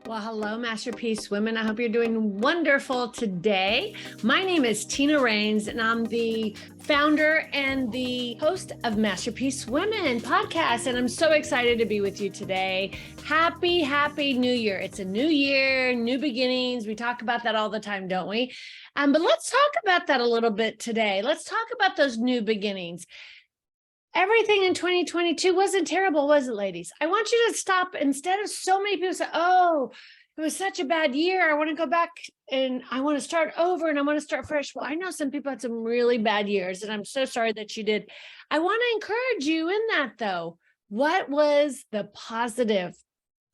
Well, hello, Masterpiece Women. I hope you're doing wonderful today. My name is Tina Rains, and I'm the founder and the host of Masterpiece Women podcast. And I'm so excited to be with you today. Happy New Year. It's a new year, new beginnings. We talk about that all the time, don't we? But let's talk about that a little bit today. Let's talk about those new beginnings. Everything in 2022 wasn't terrible, was it, ladies? I want you to stop. Instead of so many people say, oh, it was such a bad year, I want to go back and I want to start over and I want to start fresh. Well, I know some people had some really bad years, and I'm so sorry that you did. I want to encourage you in that, though. What was the positive?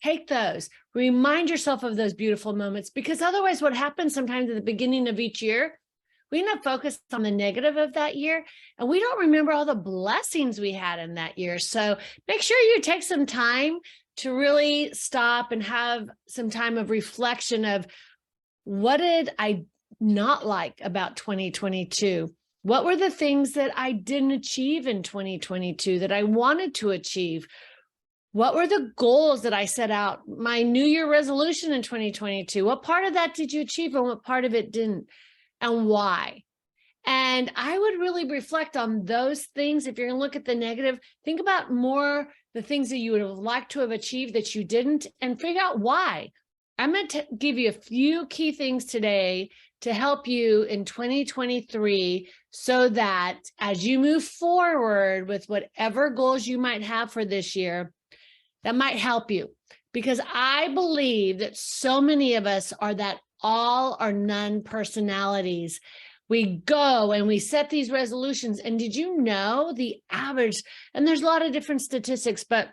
Take those. Remind yourself of those beautiful moments, because otherwise what happens sometimes at the beginning of each year, we end up focused on the negative of that year, and we don't remember all the blessings we had in that year. So make sure you take some time to really stop and have some time of reflection of, what did I not like about 2022? What were the things that I didn't achieve in 2022 that I wanted to achieve? What were the goals that I set out? My New Year resolution in 2022, what part of that did you achieve and what part of it didn't? And why? And I would really reflect on those things. If you're going to look at the negative, think about more the things that you would have liked to have achieved that you didn't, and figure out why. I'm going to give you a few key things today to help you in 2023, so that as you move forward with whatever goals you might have for this year, that might help you. Because I believe that so many of us are that all or none personalities. We go and we set these resolutions. And did you know the average, and there's a lot of different statistics, but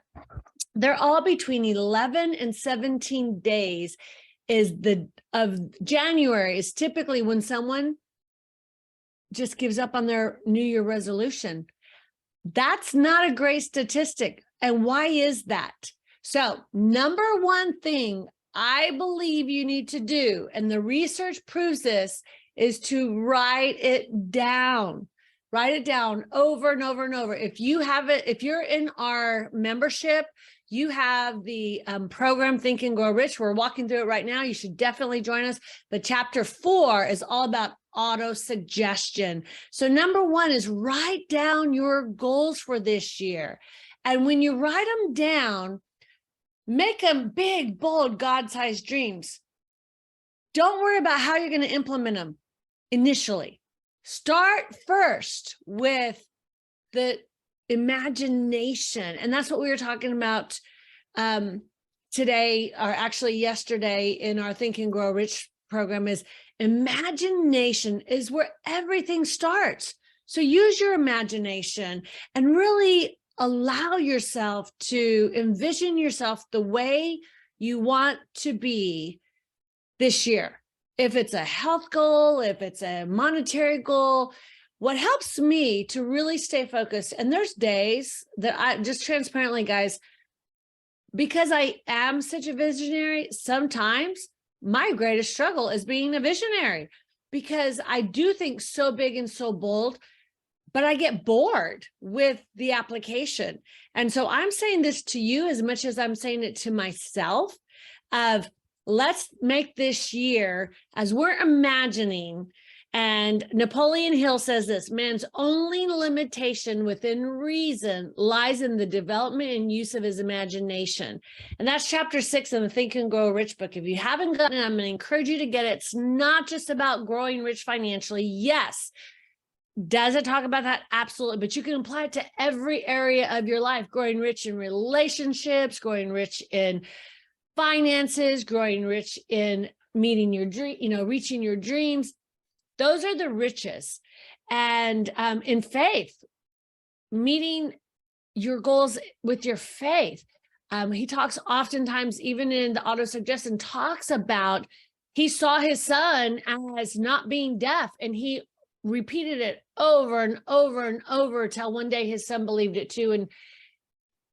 they're all between 11 and 17 days of January is typically when someone just gives up on their New Year resolution. That's not a great statistic. And why is that? So, number one thing I believe you need to do, and the research proves this, is to write it down. Write it down over and over and over. If you have it, if you're in our membership, you have the program Think and Grow Rich. We're walking through it right now. You should definitely join us. But chapter 4 is all about auto suggestion. So number one is write down your goals for this year. And when you write them down, make them big, bold, God-sized dreams. Don't worry about how you're going to implement them initially. Start first with the imagination. And that's what we were talking about today, or actually yesterday in our Think and Grow Rich program, is imagination is where everything starts. So use your imagination and really allow yourself to envision yourself the way you want to be this year. If it's a health goal, if it's a monetary goal, what helps me to really stay focused, and there's days that I just transparently, guys, because I am such a visionary, sometimes my greatest struggle is being a visionary, because I do think so big and so bold, but I get bored with the application. And so I'm saying this to you as much as I'm saying it to myself, of let's make this year, as we're imagining, and Napoleon Hill says this, man's only limitation within reason lies in the development and use of his imagination. And that's chapter 6 in the Think and Grow Rich book. If you haven't gotten it, I'm going to encourage you to get it. It's not just about growing rich financially. Yes. Does it talk about that? Absolutely. But you can apply it to every area of your life, growing rich in relationships, growing rich in finances, growing rich in meeting your dream, reaching your dreams. Those are the riches. And in faith, meeting your goals with your faith. He talks oftentimes, even in the auto-suggestion, talks about he saw his son as not being deaf, and he repeated it over and over and over till one day his son believed it too, and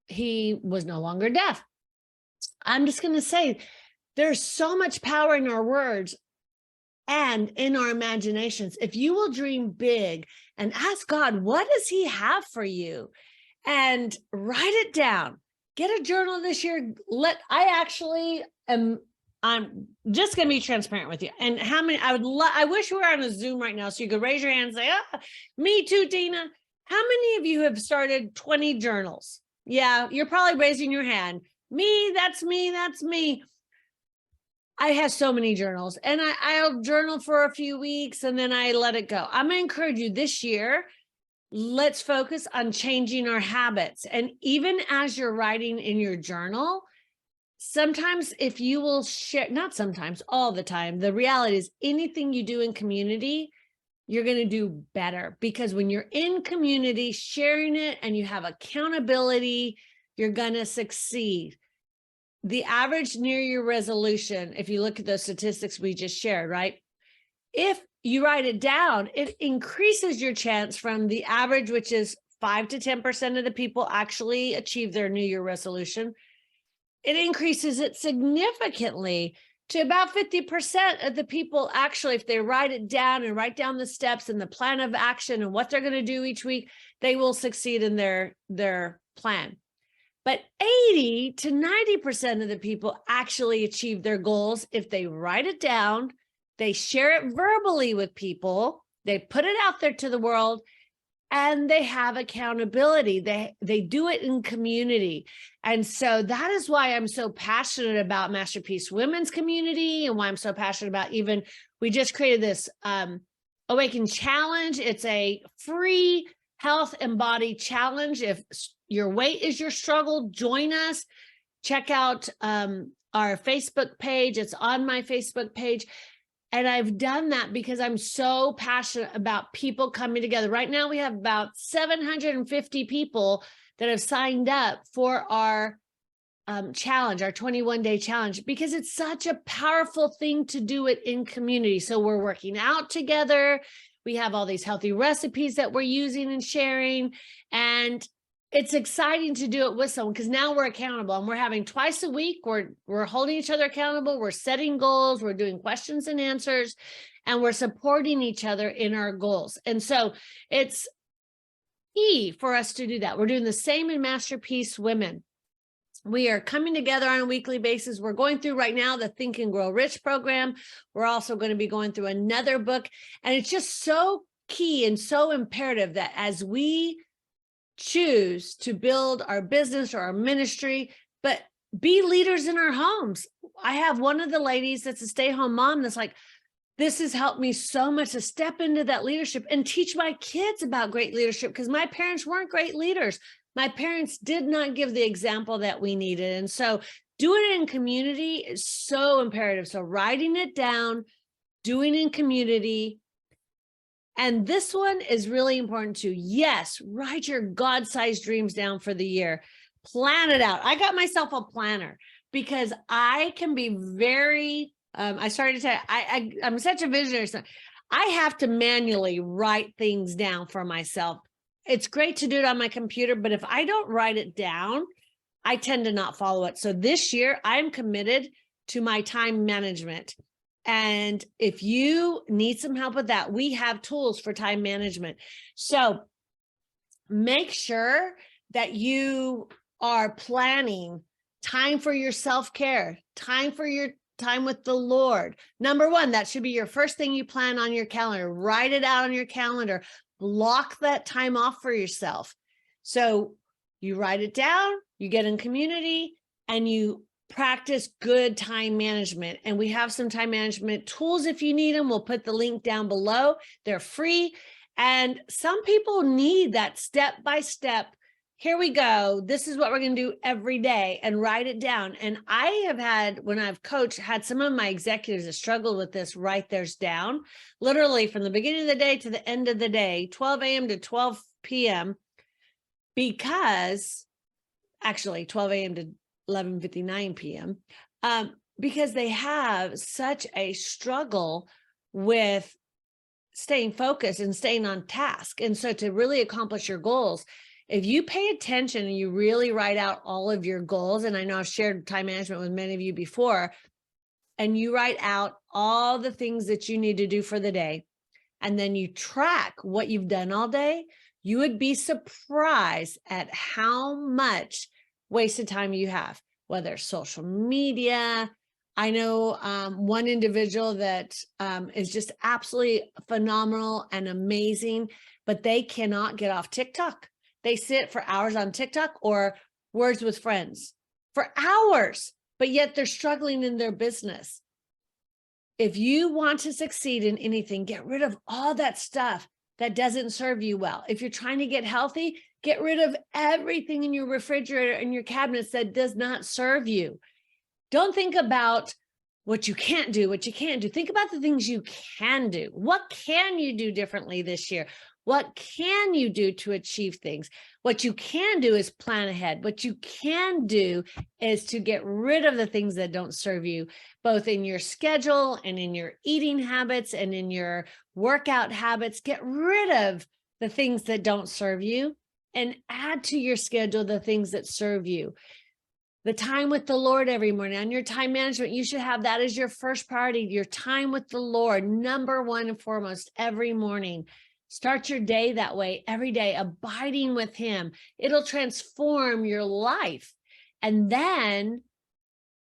he was no longer deaf. I'm just going to say, there's so much power in our words and in our imaginations. If you will dream big and ask God, what does he have for you? And write it down. Get a journal this year. I actually am I'm just going to be transparent with you. And how many, I wish we were on a Zoom right now so you could raise your hand and say, me too, Tina. How many of you have started 20 journals? Yeah, you're probably raising your hand. Me, that's me, that's me. I have so many journals, and I'll journal for a few weeks and then I let it go. I'm going to encourage you this year, let's focus on changing our habits. And even as you're writing in your journal, sometimes if you will share, not sometimes, all the time, the reality is anything you do in community, you're going to do better, because when you're in community sharing it and you have accountability, you're going to succeed. The average New Year resolution, if you look at those statistics we just shared, right? If you write it down, it increases your chance from the average, which is 5 to 10% of the people actually achieve their New Year resolution. It increases it significantly to about 50% of the people actually, if they write it down and write down the steps and the plan of action and what they're going to do each week, they will succeed in their plan. But 80 to 90% of the people actually achieve their goals if they write it down, they share it verbally with people, they put it out there to the world, and they have accountability. They do it in community. And so that is why I'm so passionate about Masterpiece Women's community, and why I'm so passionate about we just created this Awaken Challenge. It's a free health and body challenge. If your weight is your struggle, join us. Check out our Facebook page. It's on my Facebook page. And I've done that because I'm so passionate about people coming together. Right now, we have about 750 people that have signed up for our challenge, our 21-day challenge, because it's such a powerful thing to do it in community. So we're working out together. We have all these healthy recipes that we're using and sharing. And it's exciting to do it with someone, because now we're accountable, and we're having twice a week. We're holding each other accountable. We're setting goals. We're doing questions and answers, and we're supporting each other in our goals. And so it's key for us to do that. We're doing the same in Masterpiece Women. We are coming together on a weekly basis. We're going through right now the Think and Grow Rich program. We're also going to be going through another book. And it's just so key and so imperative that as we choose to build our business or our ministry, but be leaders in our homes. I have one of the ladies that's a stay-at-home mom that's like, this has helped me so much to step into that leadership and teach my kids about great leadership, because my parents weren't great leaders. My parents did not give the example that we needed. And so doing it in community is so imperative. So writing it down, doing it in community. And this one is really important too. Yes, write your God-sized dreams down for the year. Plan it out. I got myself a planner because I can be very, I started to say, I'm such a visionary. So I have to manually write things down for myself. It's great to do it on my computer, but if I don't write it down, I tend to not follow it. So this year I'm committed to my time management. And if you need some help with that, we have tools for time management. So make sure that you are planning time for your self-care, time for your time with the Lord. Number one, that should be your first thing you plan on your calendar. Write it out on your calendar. Block that time off for yourself. So you write it down, you get in community, and you practice good time management. And we have some time management tools if you need them. We'll put the link down below. They're free. And some people need that step-by-step. Here we go. This is what we're going to do every day, and write it down. And I have had, when I've coached, had some of my executives that struggled with this, write theirs down, literally from the beginning of the day to the end of the day, 12 a.m. to 12 p.m. because actually 12 a.m. to 11:59 p.m. Because they have such a struggle with staying focused and staying on task. And so to really accomplish your goals, if you pay attention and you really write out all of your goals, and I know I've shared time management with many of you before, and you write out all the things that you need to do for the day, and then you track what you've done all day, you would be surprised at how much wasted time you have, whether it's social media, I know one individual that is just absolutely phenomenal and amazing, but they cannot get off TikTok. They sit for hours on TikTok or Words with Friends for hours, but yet they're struggling in their business. If you want to succeed in anything, get rid of all that stuff that doesn't serve you well. If you're trying to get healthy, get rid of everything in your refrigerator and your cabinets that does not serve you. Don't think about what you can't do, what you can't do. Think about the things you can do. What can you do differently this year? What can you do to achieve things? What you can do is plan ahead. What you can do is to get rid of the things that don't serve you, both in your schedule and in your eating habits and in your workout habits. Get rid of the things that don't serve you and add to your schedule the things that serve you. The time with the Lord every morning, on your time management, you should have that as your first priority, your time with the Lord, number one and foremost, every morning. Start your day that way, every day, abiding with him. It'll transform your life. And then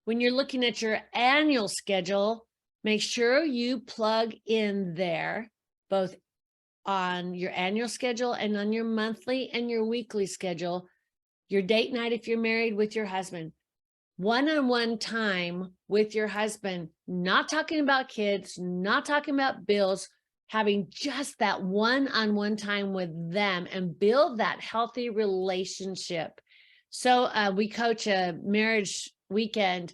when you're looking at your annual schedule, make sure you plug in there, both on your annual schedule and on your monthly and your weekly schedule, your date night if you're married with your husband, one-on-one time with your husband, not talking about kids, not talking about bills, having just that one-on-one time with them and build that healthy relationship. So we coach a marriage weekend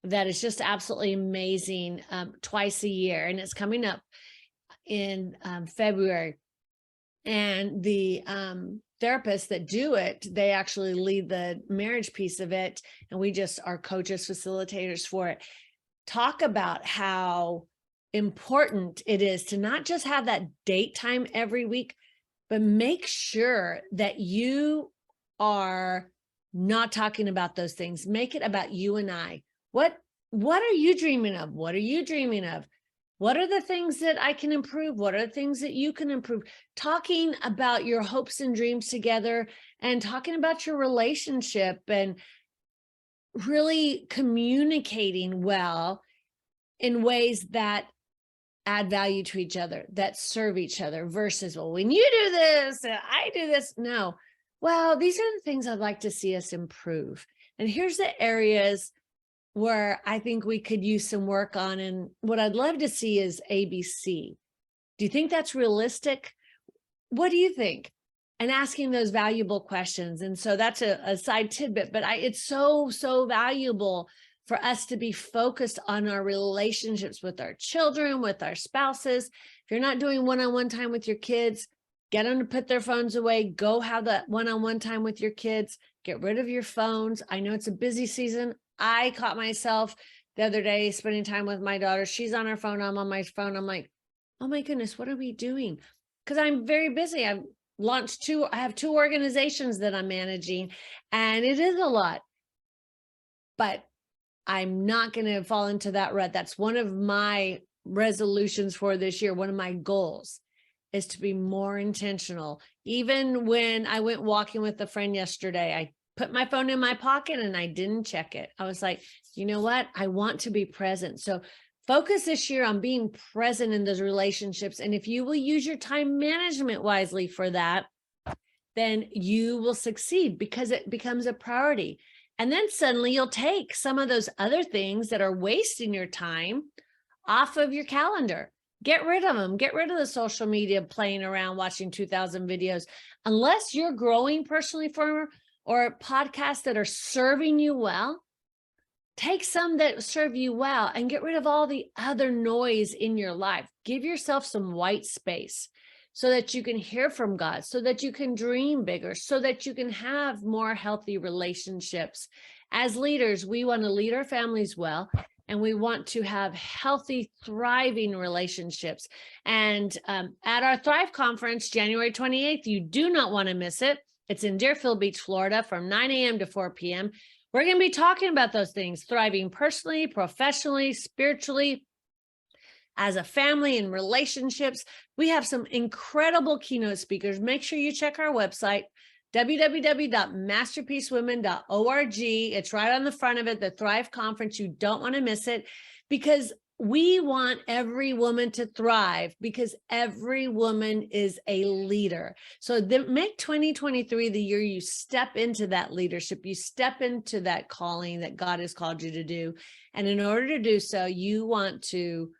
that is just absolutely amazing twice a year, and it's coming up in February. And the therapists that do it, they actually lead the marriage piece of it, and we just are coaches, facilitators for it. Talk about how important it is to not just have that date time every week, but make sure that you are not talking about those things. Make it about you and I. What are you dreaming of? What are you dreaming of? What are the things that I can improve? What are the things that you can improve? Talking about your hopes and dreams together and talking about your relationship and really communicating well in ways that add value to each other, that serve each other versus, well, when you do this, I do this. No, well, these are the things I'd like to see us improve. And here's the areas where I think we could use some work on. And what I'd love to see is ABC. Do you think that's realistic? What do you think? And asking those valuable questions. And so that's a side tidbit, but it's so valuable for us to be focused on our relationships with our children, with our spouses. If you're not doing one-on-one time with your kids, get them to put their phones away. Go have that one-on-one time with your kids. Get rid of your phones. I know it's a busy season. I caught myself the other day spending time with my daughter. She's on her phone. I'm on my phone. I'm like, oh my goodness, what are we doing? Because I'm very busy. I have two organizations that I'm managing, and it is a lot. But I'm not going to fall into that rut. That's one of my resolutions for this year. One of my goals is to be more intentional. Even when I went walking with a friend yesterday, I put my phone in my pocket and I didn't check it. I was like, you know what? I want to be present. So focus this year on being present in those relationships. And if you will use your time management wisely for that, then you will succeed because it becomes a priority. And then suddenly you'll take some of those other things that are wasting your time off of your calendar. Get rid of them. Get rid of the social media playing around, watching 2,000 videos. Unless you're growing personally or podcasts that are serving you well, take some that serve you well and get rid of all the other noise in your life. Give yourself some white space so that you can hear from God, so that you can dream bigger, so that you can have more healthy relationships. As leaders, we want to lead our families well, and we want to have healthy, thriving relationships. And at our Thrive Conference, January 28th, you do not want to miss it. It's in Deerfield Beach, Florida, from 9 a.m. to 4 p.m. We're going to be talking about those things, thriving personally, professionally, spiritually, as a family and relationships. We have some incredible keynote speakers. Make sure you check our website, www.masterpiecewomen.org. It's right on the front of it, the Thrive Conference. You don't want to miss it, because we want every woman to thrive, because every woman is a leader. So make 2023 the year you step into that leadership, you step into that calling that God has called you to do. And in order to do so, you want to,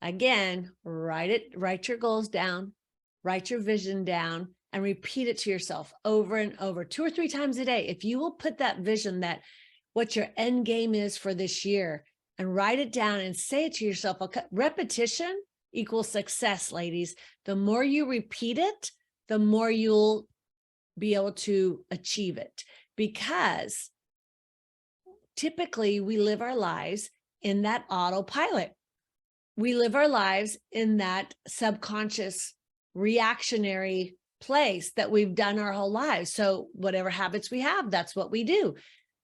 again, write your goals down, write your vision down, and repeat it to yourself over and over, 2 or 3 times a day. If you will put that vision, that what your end game is for this year, and write it down and say it to yourself. Repetition equals success, ladies. The more you repeat it, the more you'll be able to achieve it, because typically we live our lives in that autopilot. We live our lives in that subconscious reactionary place that we've done our whole lives. So whatever habits we have, that's what we do.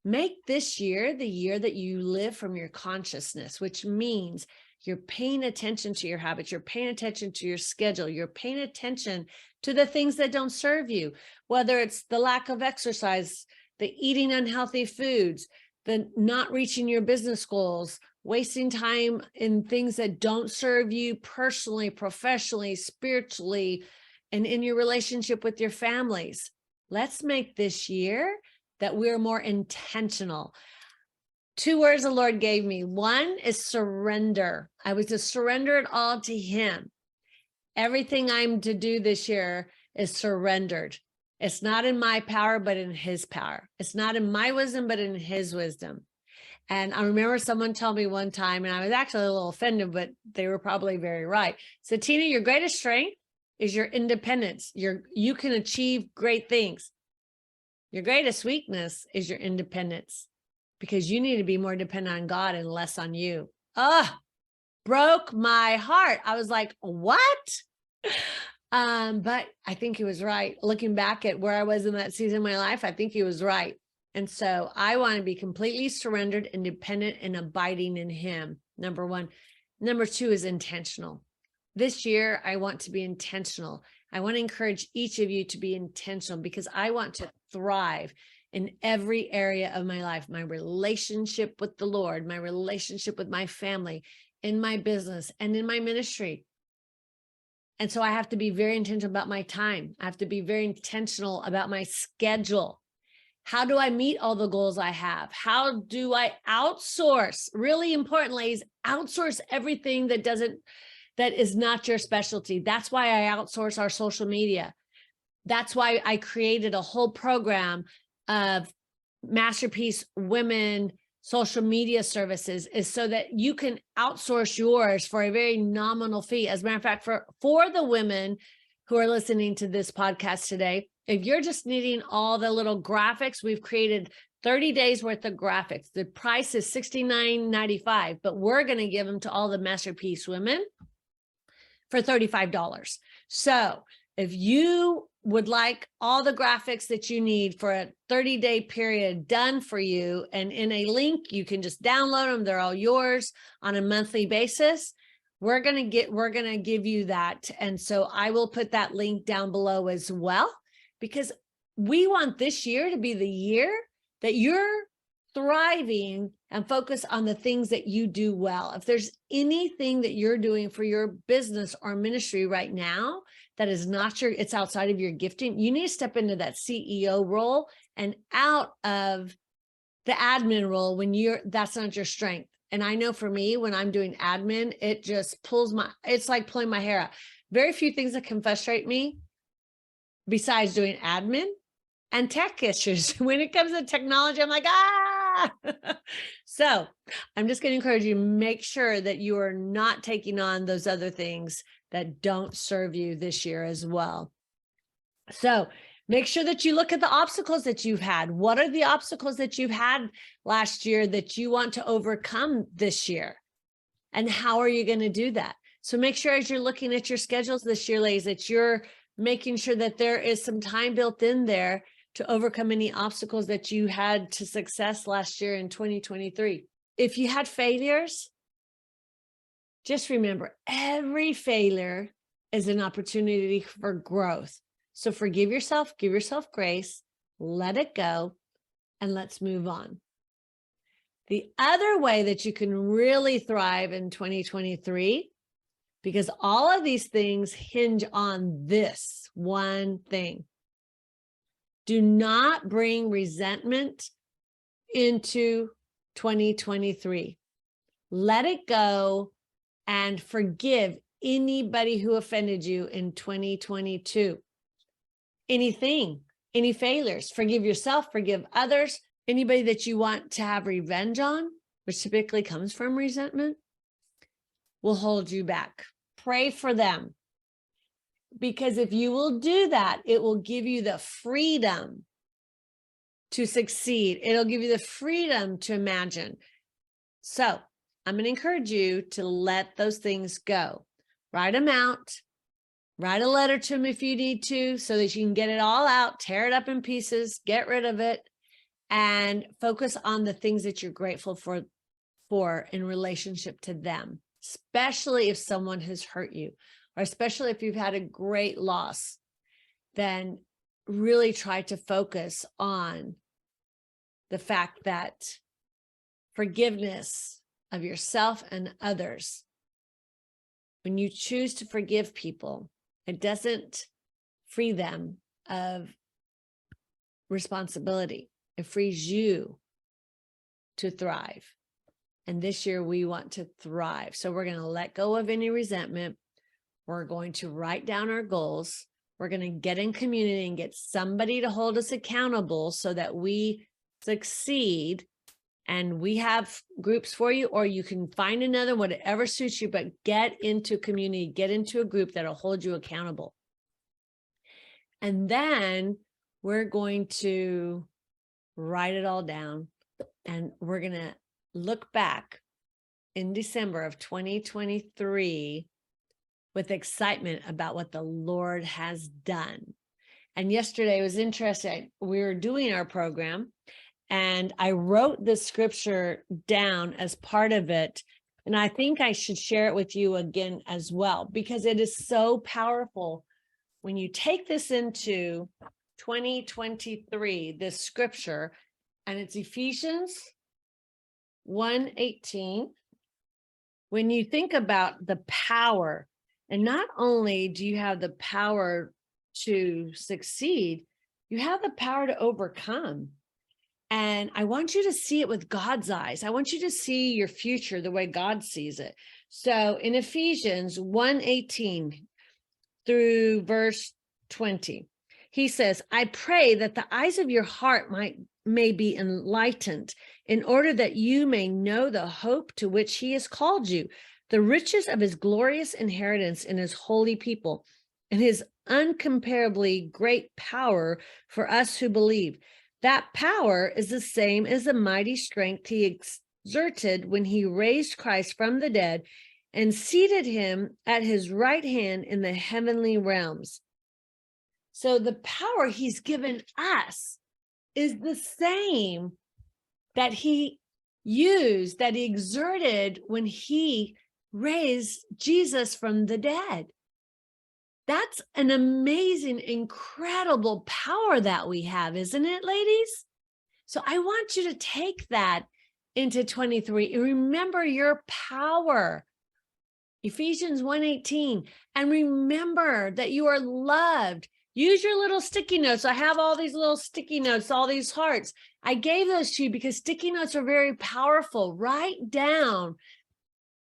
Make this year the year that you live from your consciousness, which means you're paying attention to your habits, you're paying attention to your schedule, you're paying attention to the things that don't serve you, whether it's the lack of exercise, the eating unhealthy foods, the not reaching your business goals, wasting time in things that don't serve you personally, professionally, spiritually, and in your relationship with your families. Let's make this year that we're more intentional. 2 words the Lord gave me. One is surrender. I was to surrender it all to him. Everything I'm to do this year is surrendered. It's not in my power, but in his power. It's not in my wisdom, but in his wisdom. And I remember someone told me one time, and I was actually a little offended, but they were probably very right. So Tina, your greatest strength is your independence. You can achieve great things. Your greatest weakness is your independence, because you need to be more dependent on God and less on you. Broke my heart. I was like, what? But I think he was right. Looking back at where I was in that season of my life, I think he was right. And so I want to be completely surrendered, independent, and abiding in him. Number 1. Number 2 is intentional. This year, I want to be intentional. I want to encourage each of you to be intentional, because I want to thrive in every area of my life, my relationship with the Lord, my relationship with my family, in my business, and in my ministry. And so I have to be very intentional about my time. I have to be very intentional about my schedule. How do I meet all the goals I have? How do I outsource? Really important, ladies, outsource everything that is not your specialty. That's why I outsource our social media. That's why I created a whole program of Masterpiece Women social media services, is so that you can outsource yours for a very nominal fee. As a matter of fact, for the women who are listening to this podcast today, if you're just needing all the little graphics, we've created 30 days worth of graphics. The price is $69.95, but we're going to give them to all the Masterpiece Women for $35. So if you would like all the graphics that you need for a 30-day period done for you, and in a link, you can just download them. They're all yours on a monthly basis. We're going to give you that. And so I will put that link down below as well, because we want this year to be the year that you're thriving and focus on the things that you do well. If there's anything that you're doing for your business or ministry right now that is not it's outside of your gifting, you need to step into that CEO role and out of the admin role when that's not your strength. And I know for me, when I'm doing admin, it just it's like pulling my hair out. Very few things that can frustrate me besides doing admin and tech issues. When it comes to technology, I'm like, So I'm just going to encourage you, make sure that you are not taking on those other things that don't serve you this year as well. So make sure that you look at the obstacles that you've had. What are the obstacles that you've had last year that you want to overcome this year? And how are you going to do that? So make sure, as you're looking at your schedules this year, ladies, that you're making sure that there is some time built in there to overcome any obstacles that you had to success last year in 2023. If you had failures, just remember, every failure is an opportunity for growth. So forgive yourself, give yourself grace, let it go, and let's move on. The other way that you can really thrive in 2023, because all of these things hinge on this one thing. Do not bring resentment into 2023. Let it go and forgive anybody who offended you in 2022. Anything, any failures, forgive yourself, forgive others. Anybody that you want to have revenge on, which typically comes from resentment, will hold you back. Pray for them. Because if you will do that, it will give you the freedom to succeed. It'll give you the freedom to imagine. So I'm going to encourage you to let those things go. Write them out. Write a letter to them if you need to, so that you can get it all out, tear it up in pieces, get rid of it, and focus on the things that you're grateful for in relationship to them, especially if someone has hurt you, or especially if you've had a great loss. Then really try to focus on the fact that forgiveness of yourself and others, when you choose to forgive people, it doesn't free them of responsibility. It frees you to thrive. And this year we want to thrive. So we're going to let go of any resentment. We're going to write down our goals. We're going to get in community and get somebody to hold us accountable so that we succeed. And we have groups for you, or you can find another, whatever suits you, but get into community, get into a group that'll hold you accountable. And then we're going to write it all down, and we're going to look back in December of 2023 with excitement about what the Lord has done. And yesterday was interesting. We were doing our program, and I wrote the scripture down as part of it. And I think I should share it with you again as well, because it is so powerful when you take this into 2023, this scripture, and it's Ephesians 1:18. When you think about the power, and not only do you have the power to succeed, you have the power to overcome. And I want you to see it with God's eyes. I want you to see your future the way God sees it. So in Ephesians 1:18 through verse 20, he says, I pray that the eyes of your heart may be enlightened, in order that you may know the hope to which he has called you, the riches of his glorious inheritance in his holy people, and his uncomparably great power for us who believe. That power is the same as the mighty strength he exerted when he raised Christ from the dead and seated him at his right hand in the heavenly realms. So the power he's given us is the same that he used, that he exerted when he raised Jesus from the dead. That's an amazing, incredible power that we have, isn't it, ladies? So I want you to take that into 23. Remember your power. Ephesians 1:18. And remember that you are loved. Use your little sticky notes. I have all these little sticky notes, all these hearts. I gave those to you because sticky notes are very powerful. Write down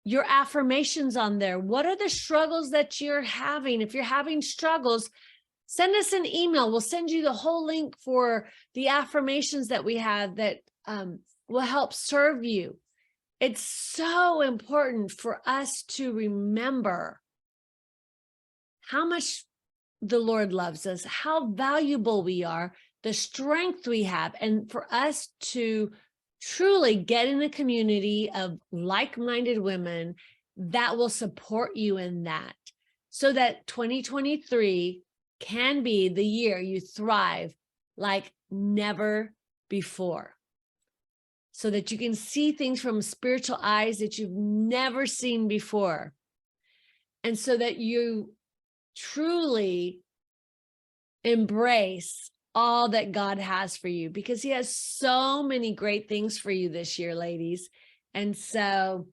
your affirmations on there. What are the struggles that you're having? If you're having struggles, send us an email. We'll send you the whole link for the affirmations that we have that will help serve you. It's so important for us to remember how much the Lord loves us, how valuable we are, the strength we have, and for us to truly get in a community of like-minded women that will support you in that, so that 2023 can be the year you thrive like never before, so that you can see things from spiritual eyes that you've never seen before, and so that you truly embrace all that God has for you, because he has so many great things for you this year, ladies. And so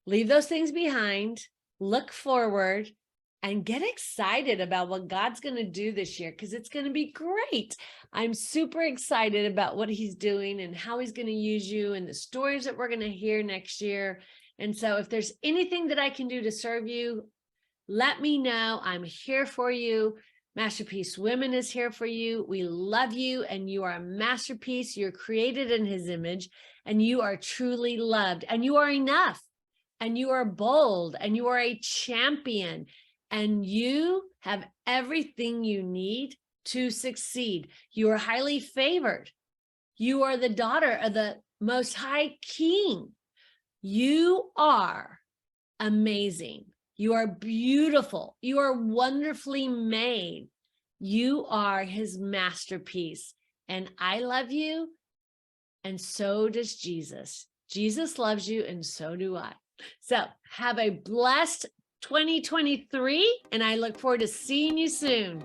leave those things behind, look forward, and get excited about what God's going to do this year, because it's going to be great. I'm super excited about what he's doing and how he's going to use you and the stories that we're going to hear next year. And so if there's anything that I can do to serve you, let me know. I'm here for you. Masterpiece Women is here for you. We love you, and you are a masterpiece. You're created in his image, and you are truly loved, and you are enough, and you are bold, and you are a champion, and you have everything you need to succeed. You are highly favored. You are the daughter of the Most High King. You are amazing. You are beautiful. You are wonderfully made. You are his masterpiece. And I love you, and so does Jesus. Jesus loves you, and so do I. So have a blessed 2023, and I look forward to seeing you soon.